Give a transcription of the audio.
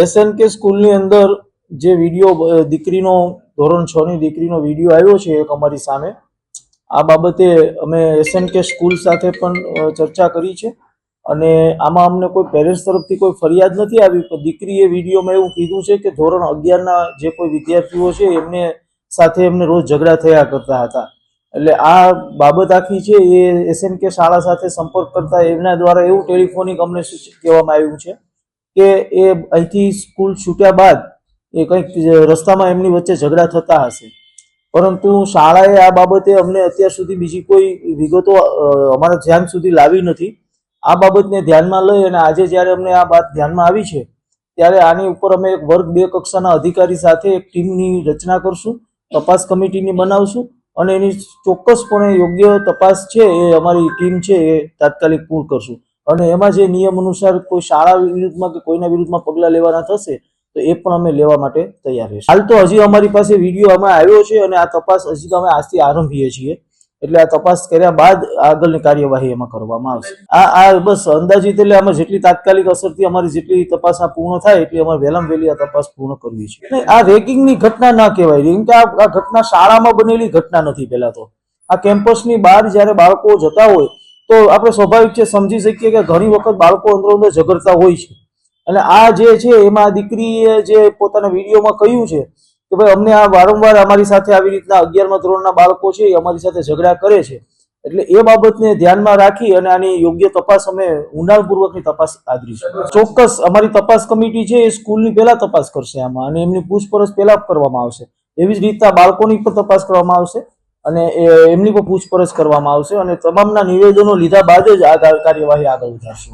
SNK સ્કૂલની અંદર જે વિડીયો દીકરીનો ધોરણ 6 ની દીકરીનો વિડીયો આવ્યો છે એક અમારી સામે, આ બાબતે અમે SNK સ્કૂલ સાથે પણ ચર્ચા કરી છે અને આમાં અમને કોઈ પેરેન્ટ્સ તરફથી કોઈ ફરિયાદ નથી આવી. પણ દીકરીએ વિડીયોમાં એવું કીધું છે કે ધોરણ 11ના જે કોઈ વિદ્યાર્થીઓ છે એમને સાથે એમને રોજ ઝઘડા થયા કરતા હતા. એટલે આ બાબત આખી છે એ SNK શાળા સાથે સંપર્ક કરતા એમના દ્વારા એવું ટેલિફોનિક અમને કહેવામાં આવ્યું છે કે એ અહીંથી સ્કૂલ છૂટ્યા બાદ એ કંઈક રસ્તામાં એમની વચ્ચે ઝઘડા થતા હશે, પરંતુ શાળાએ આ બાબતે અમને અત્યાર સુધી બીજી કોઈ વિગતો અમારા ધ્યાન સુધી લાવી નથી. આ બાબતને ધ્યાનમાં લઈ અને આજે જ્યારે અમને આ વાત ધ્યાનમાં આવી છે ત્યારે આની ઉપર અમે એક વર્ગ 2 કક્ષાના અધિકારી સાથે એક ટીમની રચના કરશું, તપાસ કમિટીની બનાવશું અને એની ચોક્કસપણે યોગ્ય તપાસ છે એ અમારી ટીમ છે એ તાત્કાલિક પૂર્ણ કરશું અને એમાં જે નિયમ અનુસાર કોઈ શાળા વિરુદ્ધમાં કે કોઈના વિરુદ્ધમાં પગલાં લેવાના થશે તો એ પણ અમે લેવા માટે તૈયાર રહીશું. હાલ તો હજી અમારી પાસે વિડીયો આમાં આવ્યો છે અને આ તપાસ હજી તો અમે આજથી આરંભીએ છીએ, એટલે આ તપાસ કર્યા બાદ આગળની કાર્યવાહી એમાં કરવામાં આવશે. આ બસ અંદાજિત, એટલે આમાં જેટલી તાત્કાલિક અસરથી અમારી જેટલી તપાસ આ પૂર્ણ થાય એટલી અમારે વહેલામાં વહેલી આ તપાસ પૂર્ણ કરવી છે. આ રેગિંગની ઘટના ના કહેવાય, કેમ કે આ ઘટના શાળામાં બનેલી ઘટના નથી. પહેલા તો આ કેમ્પસની બહાર જ્યારે બાળકો જતા હોય તો આપણે સ્વાભાવિક છે સમજી શકીએ કે ઘણી વખત બાળકો અંદર ઝઘડતા હોય છે અને આ જે છે એમાં દીકરીએ જે પોતાના વિડીયોમાં કહ્યું છે કે ભાઈ અમને આ વારંવાર અમારી સાથે આવી રીતના 11મા ધોરણના બાળકો છે એ અમારી સાથે ઝઘડા કરે છે, એટલે એ બાબતને ધ્યાનમાં રાખી અને આની યોગ્ય તપાસ અમે ઊંડાણપૂર્વકની તપાસ આદરીશું. ચોક્કસ અમારી તપાસ કમિટી છે એ સ્કૂલની પહેલા તપાસ કરશે આમાં અને એમની પૂછપરછ પહેલા કરવામાં આવશે. એવી જ રીતના બાળકોની પણ તપાસ કરવામાં આવશે અને એમની પણ પૂછપરછ કરવામાં આવશે અને તમામના નિવેદનો લીધા બાદ જ આ કાર્યવાહી આગળ વધારશે.